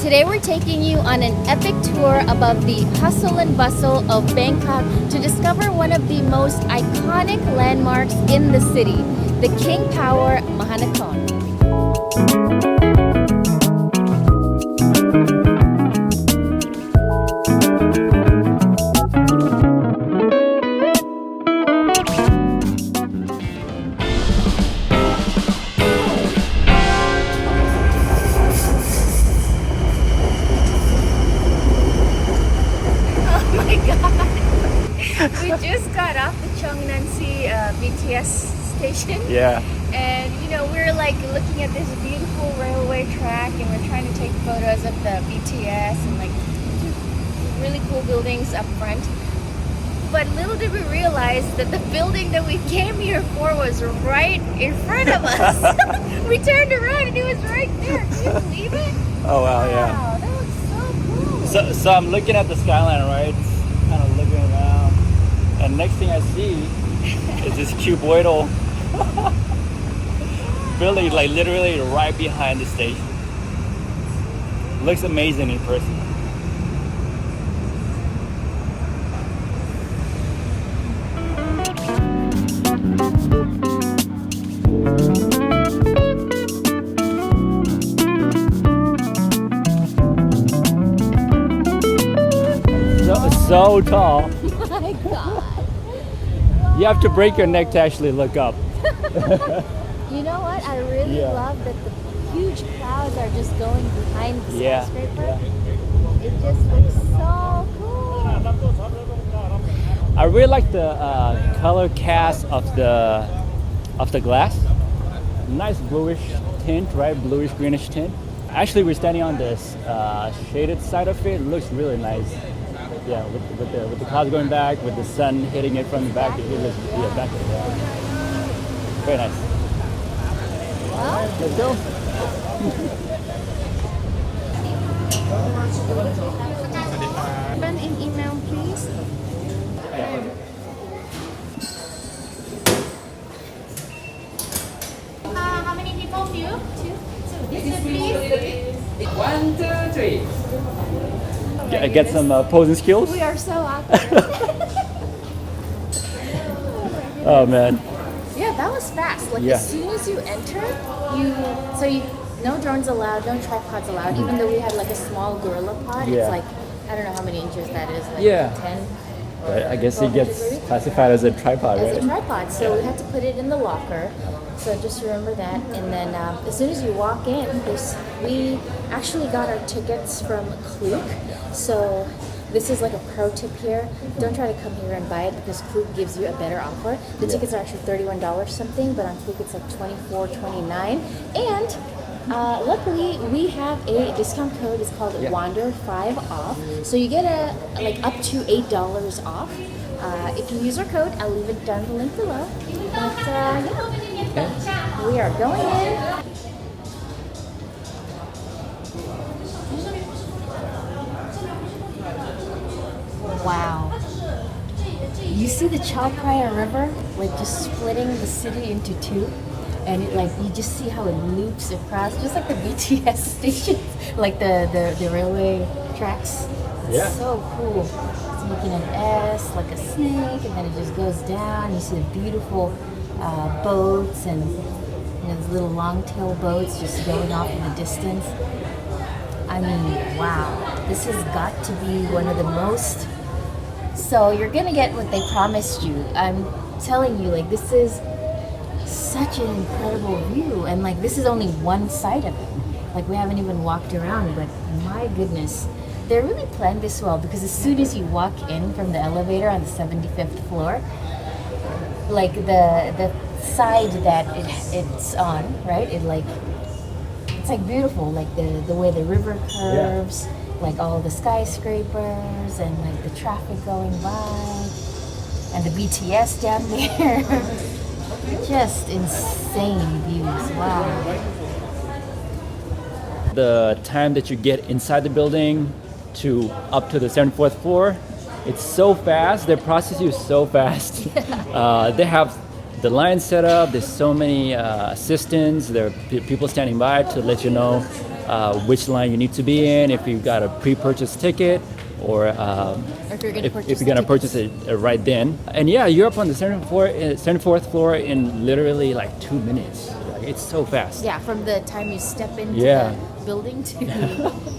Today we're taking you on an epic tour above the hustle and bustle of Bangkok to discover one of the most iconic landmarks in the city, the King Power Mahanakhon. We just got off the Cheongnam-si BTS station. Yeah. And we're like looking at this beautiful railway track and we're trying to take photos of the BTS and like really cool buildings up front. But little did we realize that the building that we came here for was right in front of us. We turned around and it was right there. Can you believe it? Oh wow, yeah. Wow, that looks so cool. So I'm looking at the skyline, right? Kind of looking around, and next thing I see is this cuboidal building, like literally right behind the station. Looks amazing in person. So tall. My God. You have to break your neck to actually look up. You know what? I really love that the huge clouds are just going behind the skyscraper. Yeah. It just looks so cool. I really like the color cast of the glass. Nice bluish tint, right? Bluish greenish tint. Actually, we're standing on this shaded side of it. It looks really nice. Yeah, with the clouds going back, with the sun hitting it from the back, it looks back. Yeah. Very nice. Well, Let's go. send an email, please. How many people for you? Two. This is please. 1, 2, 3. Get some posing skills. We are so awkward. Oh man. Yeah, that was fast. Like as soon as you enter, no drones allowed, no tripods allowed. Even though we had like a small gorilla pod, it's like I don't know how many inches that is, like 10. Right, I guess it gets classified as a tripod, As right? a tripod, so we had to put it in the locker. So just remember that. And then as soon as you walk in, we actually got our tickets from Klook. So this is like a pro tip here. Don't try to come here and buy it because Klook gives you a better offer. The tickets are actually $31 something, but on Klook it's like $24.29. And luckily we have a discount code. It's called WANDER5 off. So you get up to $8 off. If you use our code, I'll leave it down the link below. But we are going in. Wow. You see the Chao Phraya River, like just splitting the city into two, and you just see how it loops across, just like the BTS stations, like the railway tracks. It's so cool. It's making an S, like a snake, and then it just goes down. You see the beautiful boats and those little long-tail boats just going off in the distance. I mean, wow. This has got to be one of the most... So you're gonna get what they promised you. I'm telling you, like, this is such an incredible view, and like this is only one side of it. Like we haven't even walked around, but my goodness, they really planned this well because as soon as you walk in from the elevator on the 75th floor, like the side that it's on, right? It's like beautiful, like the way the river curves. Like all the skyscrapers and like the traffic going by and the BTS down there. Just insane views. Wow. The time that you get inside the building to up to the 74th floor, it's so fast. They process you so fast. They have the line set up. There's so many assistants. There are people standing by to let you know which line you need to be in, if you've got a pre-purchased ticket, or if you're gonna purchase if you're gonna tickets. purchase it right then. And yeah, you're up on the 74th floor in literally like 2 minutes. Like, it's so fast. Yeah, from the time you step into Yeah. the building to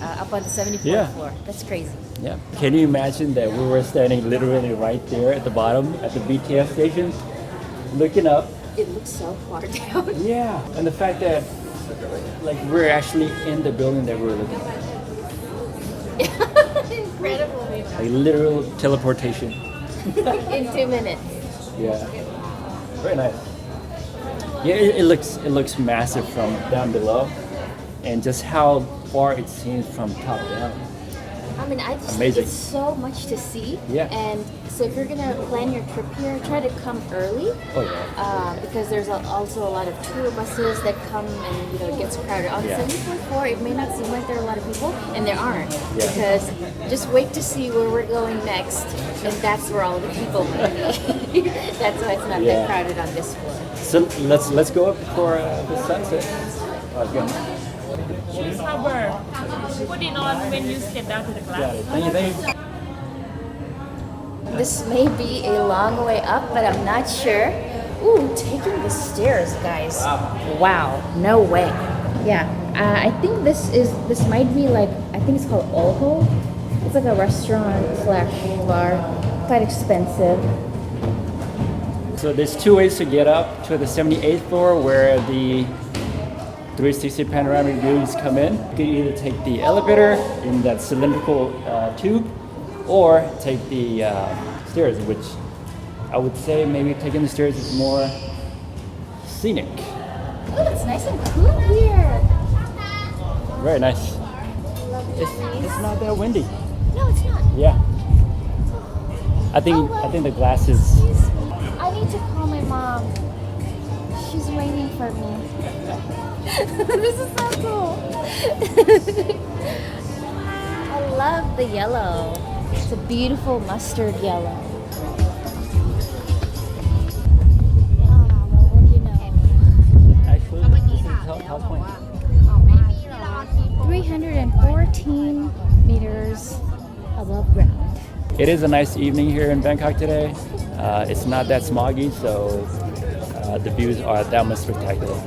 up on the 74th Yeah. floor. That's crazy. Yeah. Can you imagine that we were standing literally right there at the bottom at the BTS station, looking up? It looks so far down. Yeah. And the fact that like we're actually in the building that we're looking at. Incredible. Like literal teleportation. In 2 minutes. Yeah. Very nice. Yeah, it looks massive from down below, and just how far it seems from top down. I mean, I just Amazing. think it's so much to see. Yeah. And so if you're gonna plan your trip here, try to come early. Oh yeah. Because there's also a lot of tour buses that come and it gets crowded. On the Yeah. 74th floor, it may not seem like there are a lot of people, and there aren't. Yeah. Because just wait to see where we're going next, and that's where all the people will be. That's why it's not Yeah. that crowded on this floor. So let's go up for the sunset. Again. Cover. Put it on when you step down to the Got glass. it. Thank you. Thank you. This may be a long way up, but I'm not sure. Ooh, taking the stairs, guys. Wow, no way. Yeah, I think this might be like, I think it's called Oho. It's like a restaurant / bar, quite expensive. So there's two ways to get up to the 78th floor where the 360 panoramic views come in. You can either take the elevator in that cylindrical tube, or take the stairs, which I would say maybe taking the stairs is more scenic. Oh, it's nice and cool here. Very nice. Love the trees. It's not that windy. No, it's not. Yeah. I think Oh, well. I think the glass is. I need to call my mom. She's waiting for me. This is so cool. I love the yellow. It's a beautiful mustard yellow. Ah, well, what do you know? Actually, this is top point. 314 meters above ground. It is a nice evening here in Bangkok today. It's not that smoggy, so the views are that much spectacular.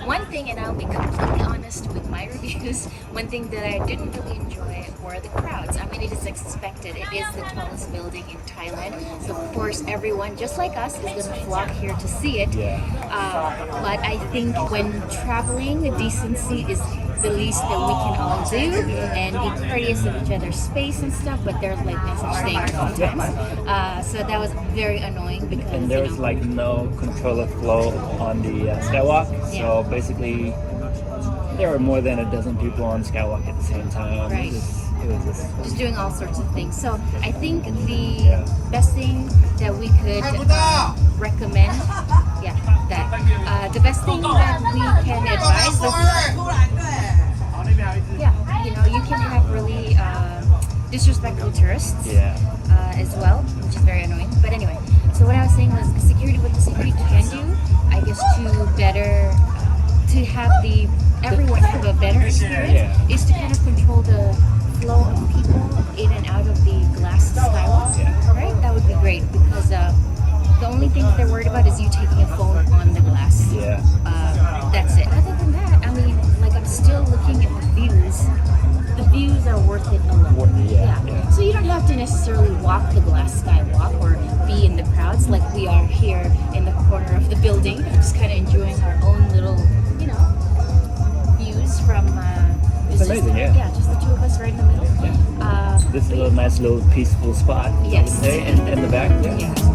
One thing, and I'll be completely honest with my reviews, one thing that I didn't really enjoy were the crowds. I mean, it is expected. It is the tallest building in Thailand. So, of course, everyone, just like us, is going to flock here to see it. But I think when traveling, decency is the least that we can all do, and be courteous of each other's space and stuff, but there's like no such thing sometimes. So that was very annoying because And there was like no controller flow on the SkyWalk. So basically, there were more than a dozen people on SkyWalk at the same time. Right. It was just doing all sorts of things. So I think the best thing that we could recommend, the best thing that we can advise is, you can have really disrespectful tourists as well, which is very annoying. But anyway, so what I was saying was what the security can do, I guess, to have everyone have a better experience is to kind of control the flow of people in and out of the glass skywalk, right? That would be great because the only thing that they're worried about is you taking a phone on the glass. That's it. Other than that, I mean, like I'm still looking at the views. The views are worth it alone. So you don't have to necessarily walk the glass skywalk or be in the crowds like we are here in the corner of the building, just kind of enjoying our own little, views from. It's amazing, just the two of us right in the middle. This is a nice little peaceful spot. Yes. In the back. Thank you.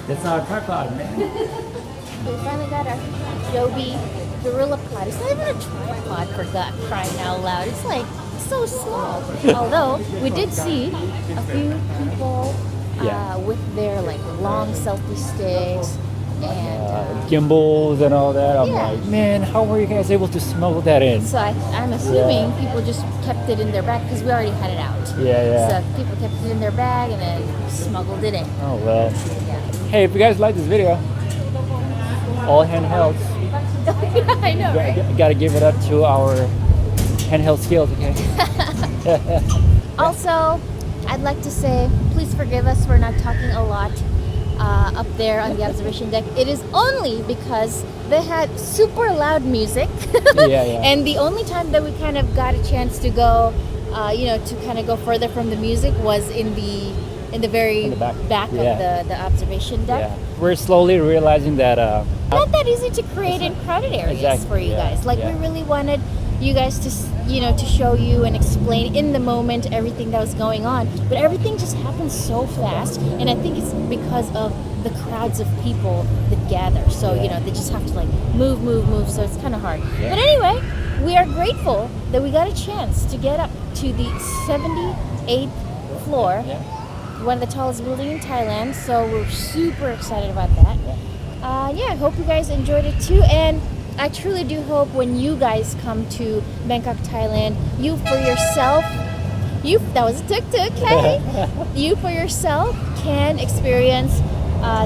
That's our tripod, man. We finally got our Joby Gorilla Pod. It's not even a tripod, for God crying out loud. It's like so small. Although we did see a few people with their like long selfie sticks and gimbals and all that. I'm like, man, how were you guys able to smuggle that in? So I'm assuming people just kept it in their bag because we already had it out. So people kept it in their bag and then smuggled it in. Oh well. Hey, if you guys like this video, all handhelds. I know, right? Gotta give it up to our handheld skills, okay? Also, I'd like to say, please forgive us for not talking a lot up there on the observation deck. It is only because they had super loud music. And the only time that we kind of got a chance to go, to kind of go further from the music was in the very back of the observation deck. We're slowly realizing that not that easy to create in crowded areas for you guys. Like we really wanted you guys to to show you and explain in the moment everything that was going on, but everything just happens so fast, and I think it's because of the crowds of people that gather. So they just have to like move, so it's kind of hard. But anyway, we are grateful that we got a chance to get up to the 78th floor, one of the tallest buildings in Thailand. So we're super excited about that. I hope you guys enjoyed it too, and I truly do hope when you guys come to Bangkok, Thailand, you for yourself can experience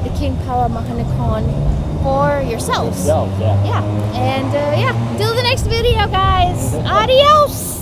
the King Power Mahanakhon for yourselves. And till the next video, guys. Adios.